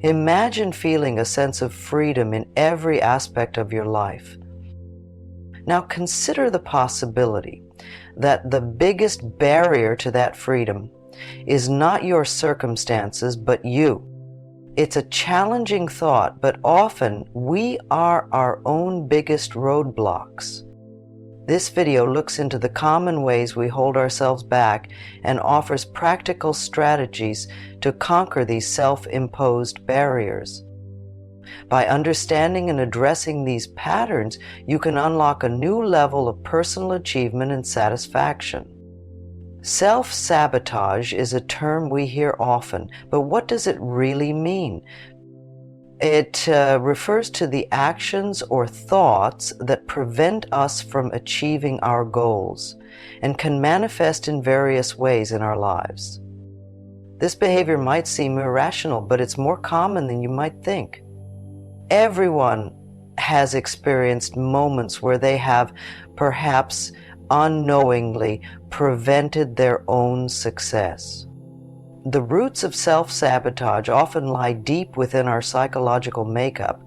Imagine feeling a sense of freedom in every aspect of your life. Now consider the possibility that the biggest barrier to that freedom is not your circumstances, but you. It's a challenging thought, but often we are our own biggest roadblocks. This video looks into the common ways we hold ourselves back and offers practical strategies to conquer these self-imposed barriers. By understanding and addressing these patterns, you can unlock a new level of personal achievement and satisfaction. Self-sabotage is a term we hear often, but what does it really mean? It refers to the actions or thoughts that prevent us from achieving our goals and can manifest in various ways in our lives. This behavior might seem irrational, but it's more common than you might think. Everyone has experienced moments where they have perhaps unknowingly prevented their own success. The roots of self-sabotage often lie deep within our psychological makeup,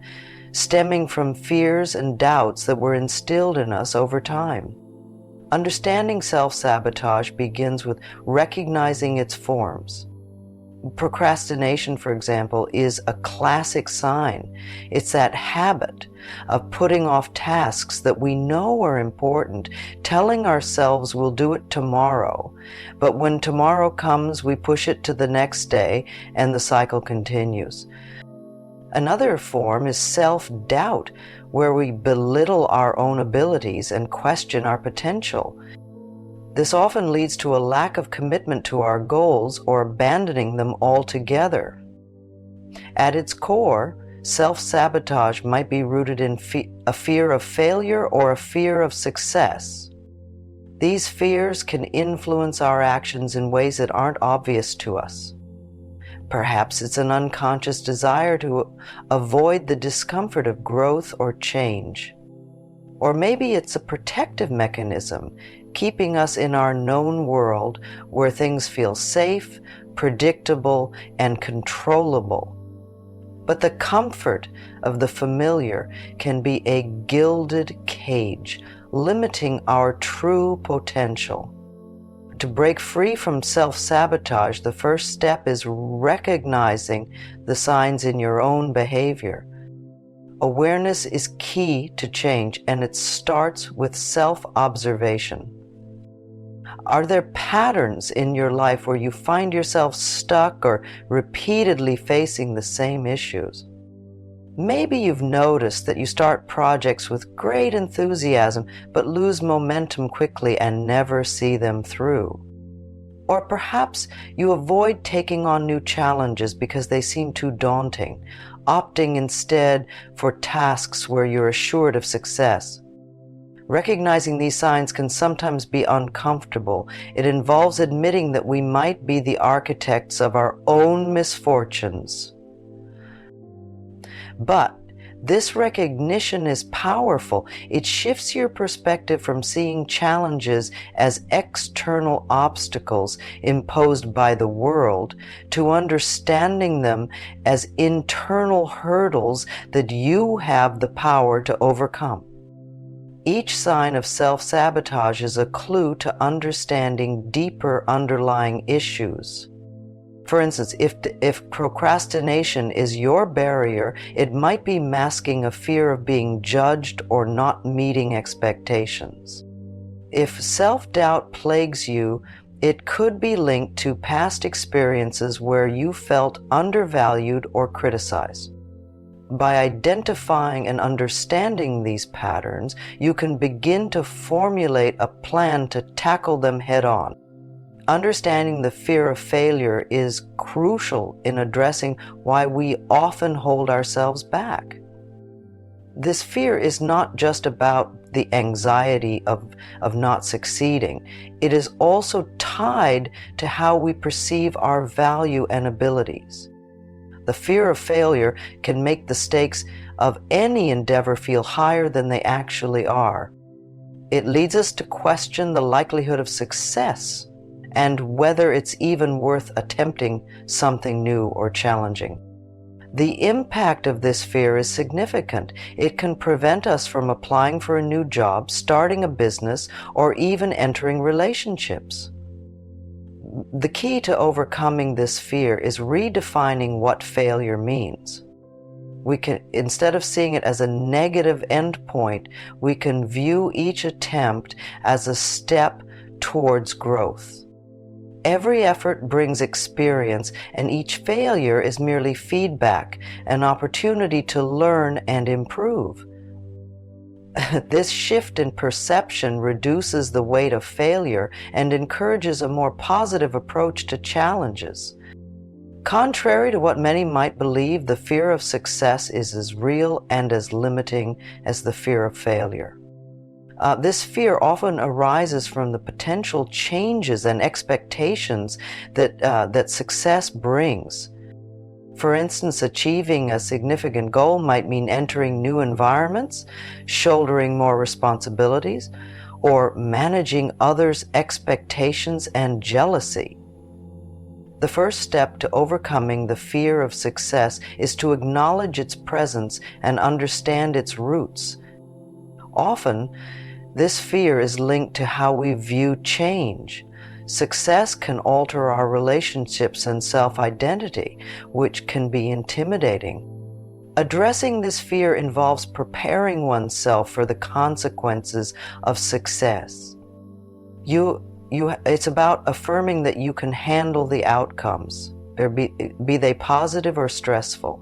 stemming from fears and doubts that were instilled in us over time. Understanding self-sabotage begins with recognizing its forms. Procrastination, for example, is a classic sign. It's that habit of putting off tasks that we know are important, telling ourselves we'll do it tomorrow. But when tomorrow comes, we push it to the next day, and the cycle continues. Another form is self-doubt, where we belittle our own abilities and question our potential. This often leads to a lack of commitment to our goals or abandoning them altogether. At its core, self-sabotage might be rooted in a fear of failure or a fear of success. These fears can influence our actions in ways that aren't obvious to us. Perhaps it's an unconscious desire to avoid the discomfort of growth or change. Or maybe it's a protective mechanism, keeping us in our known world where things feel safe, predictable, and controllable. But the comfort of the familiar can be a gilded cage, limiting our true potential. To break free from self-sabotage, the first step is recognizing the signs in your own behavior. Awareness is key to change, and it starts with self-observation. Are there patterns in your life where you find yourself stuck or repeatedly facing the same issues? Maybe you've noticed that you start projects with great enthusiasm but lose momentum quickly and never see them through. Or perhaps you avoid taking on new challenges because they seem too daunting, opting instead for tasks where you're assured of success. Recognizing these signs can sometimes be uncomfortable. It involves admitting that we might be the architects of our own misfortunes. But this recognition is powerful. It shifts your perspective from seeing challenges as external obstacles imposed by the world to understanding them as internal hurdles that you have the power to overcome. Each sign of self-sabotage is a clue to understanding deeper underlying issues. For instance, if procrastination is your barrier, it might be masking a fear of being judged or not meeting expectations. If self-doubt plagues you, it could be linked to past experiences where you felt undervalued or criticized. By identifying and understanding these patterns, you can begin to formulate a plan to tackle them head-on. Understanding the fear of failure is crucial in addressing why we often hold ourselves back. This fear is not just about the anxiety of not succeeding. It is also tied to how we perceive our value and abilities. The fear of failure can make the stakes of any endeavor feel higher than they actually are. It leads us to question the likelihood of success and whether it's even worth attempting something new or challenging. The impact of this fear is significant. It can prevent us from applying for a new job, starting a business, or even entering relationships. The key to overcoming this fear is redefining what failure means. Instead of seeing it as a negative endpoint, we can view each attempt as a step towards growth. Every effort brings experience, and each failure is merely feedback, an opportunity to learn and improve. This shift in perception reduces the weight of failure and encourages a more positive approach to challenges. Contrary to what many might believe, the fear of success is as real and as limiting as the fear of failure. This fear often arises from the potential changes and expectations that success brings. For instance, achieving a significant goal might mean entering new environments, shouldering more responsibilities, or managing others' expectations and jealousy. The first step to overcoming the fear of success is to acknowledge its presence and understand its roots. Often, this fear is linked to how we view change. Success can alter our relationships and self-identity, which can be intimidating. Addressing this fear involves preparing oneself for the consequences of success. It's about affirming that you can handle the outcomes, be they positive or stressful.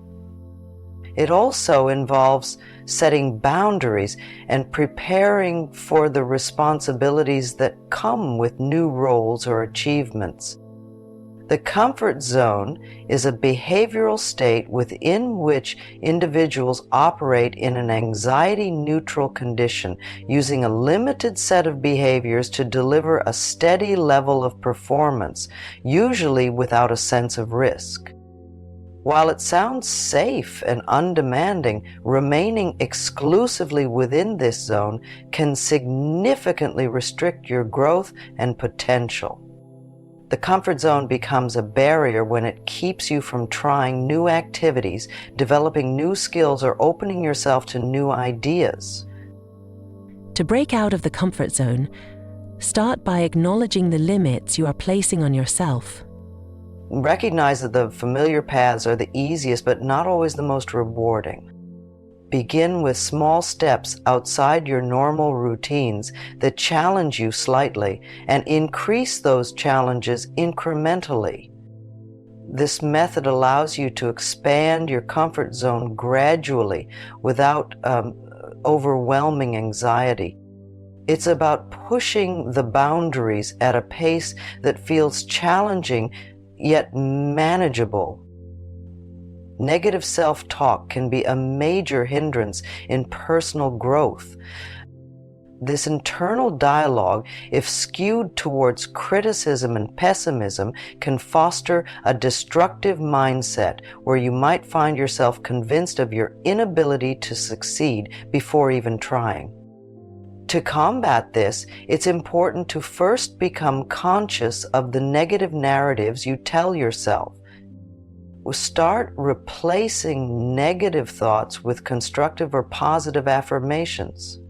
It also involves setting boundaries and preparing for the responsibilities that come with new roles or achievements. The comfort zone is a behavioral state within which individuals operate in an anxiety-neutral condition, using a limited set of behaviors to deliver a steady level of performance, usually without a sense of risk. While it sounds safe and undemanding, remaining exclusively within this zone can significantly restrict your growth and potential. The comfort zone becomes a barrier when it keeps you from trying new activities, developing new skills, or opening yourself to new ideas. To break out of the comfort zone, start by acknowledging the limits you are placing on yourself. Recognize that the familiar paths are the easiest but not always the most rewarding. Begin with small steps outside your normal routines that challenge you slightly, and increase those challenges incrementally. This method allows you to expand your comfort zone gradually without overwhelming anxiety. It's about pushing the boundaries at a pace that feels challenging yet manageable. Negative self-talk can be a major hindrance in personal growth. This internal dialogue, if skewed towards criticism and pessimism, can foster a destructive mindset where you might find yourself convinced of your inability to succeed before even trying. To combat this, it's important to first become conscious of the negative narratives you tell yourself. Start replacing negative thoughts with constructive or positive affirmations.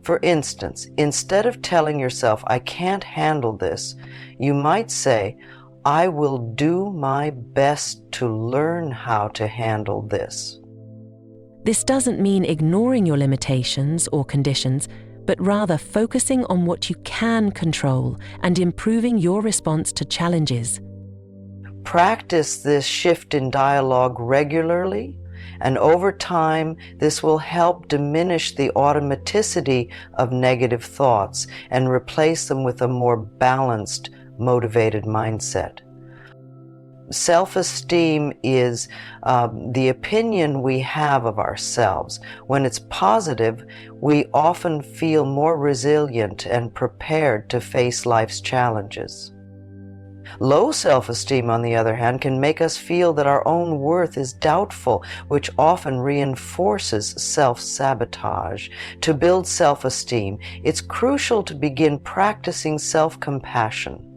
For instance, instead of telling yourself, "I can't handle this," you might say, "I will do my best to learn how to handle this." This doesn't mean ignoring your limitations or conditions, but rather focusing on what you can control and improving your response to challenges. Practice this shift in dialogue regularly, and over time, this will help diminish the automaticity of negative thoughts and replace them with a more balanced, motivated mindset. Self-esteem is the opinion we have of ourselves. When it's positive, we often feel more resilient and prepared to face life's challenges. Low self-esteem, on the other hand, can make us feel that our own worth is doubtful, which often reinforces self-sabotage. To build self-esteem, it's crucial to begin practicing self-compassion.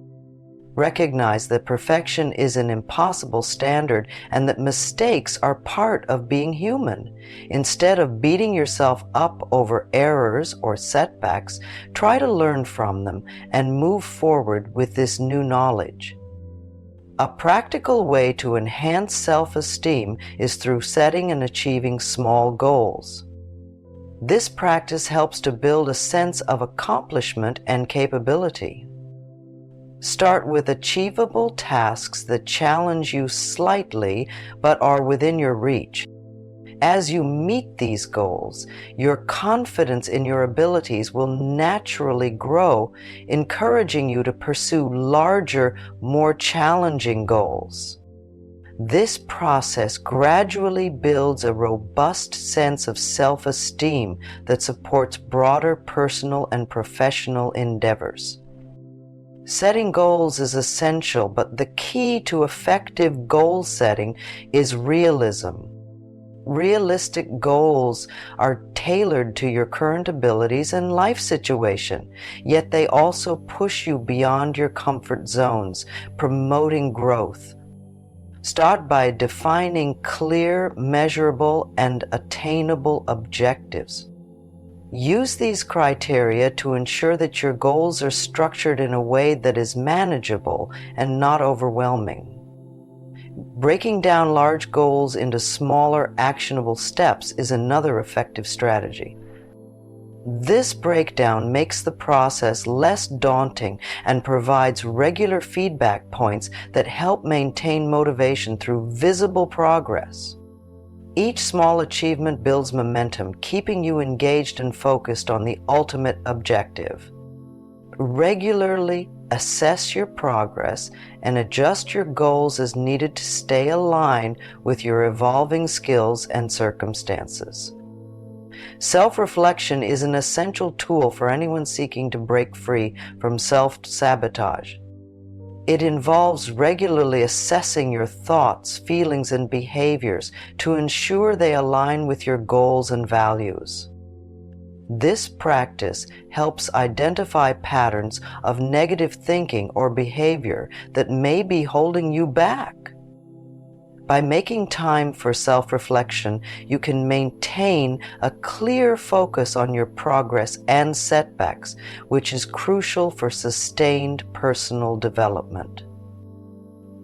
Recognize that perfection is an impossible standard and that mistakes are part of being human. Instead of beating yourself up over errors or setbacks, try to learn from them and move forward with this new knowledge. A practical way to enhance self-esteem is through setting and achieving small goals. This practice helps to build a sense of accomplishment and capability. Start with achievable tasks that challenge you slightly but are within your reach. As you meet these goals, your confidence in your abilities will naturally grow, encouraging you to pursue larger, more challenging goals. This process gradually builds a robust sense of self-esteem that supports broader personal and professional endeavors. Setting goals is essential, but the key to effective goal setting is realism. Realistic goals are tailored to your current abilities and life situation, yet they also push you beyond your comfort zones, promoting growth. Start by defining clear, measurable, and attainable objectives. Use these criteria to ensure that your goals are structured in a way that is manageable and not overwhelming. Breaking down large goals into smaller, actionable steps is another effective strategy. This breakdown makes the process less daunting and provides regular feedback points that help maintain motivation through visible progress. Each small achievement builds momentum, keeping you engaged and focused on the ultimate objective. Regularly assess your progress and adjust your goals as needed to stay aligned with your evolving skills and circumstances. Self-reflection is an essential tool for anyone seeking to break free from self-sabotage. It involves regularly assessing your thoughts, feelings, and behaviors to ensure they align with your goals and values. This practice helps identify patterns of negative thinking or behavior that may be holding you back. By making time for self-reflection, you can maintain a clear focus on your progress and setbacks, which is crucial for sustained personal development.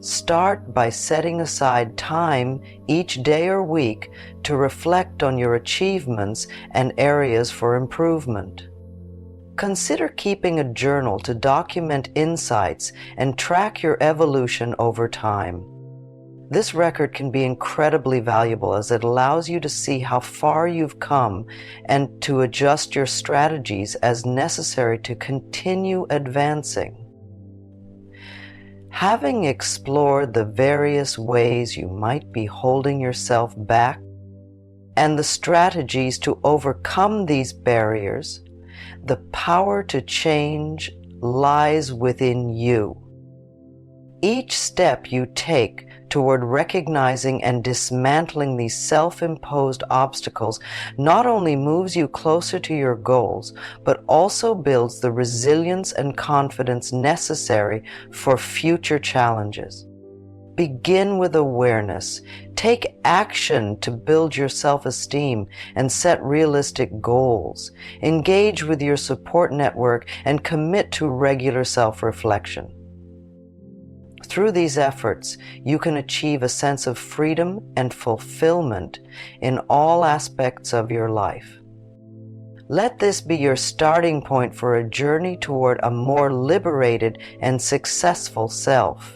Start by setting aside time each day or week to reflect on your achievements and areas for improvement. Consider keeping a journal to document insights and track your evolution over time. This record can be incredibly valuable as it allows you to see how far you've come and to adjust your strategies as necessary to continue advancing. Having explored the various ways you might be holding yourself back and the strategies to overcome these barriers, the power to change lies within you. Each step you take toward recognizing and dismantling these self-imposed obstacles not only moves you closer to your goals, but also builds the resilience and confidence necessary for future challenges. Begin with awareness. Take action to build your self-esteem and set realistic goals. Engage with your support network and commit to regular self-reflection. Through these efforts, you can achieve a sense of freedom and fulfillment in all aspects of your life. Let this be your starting point for a journey toward a more liberated and successful self.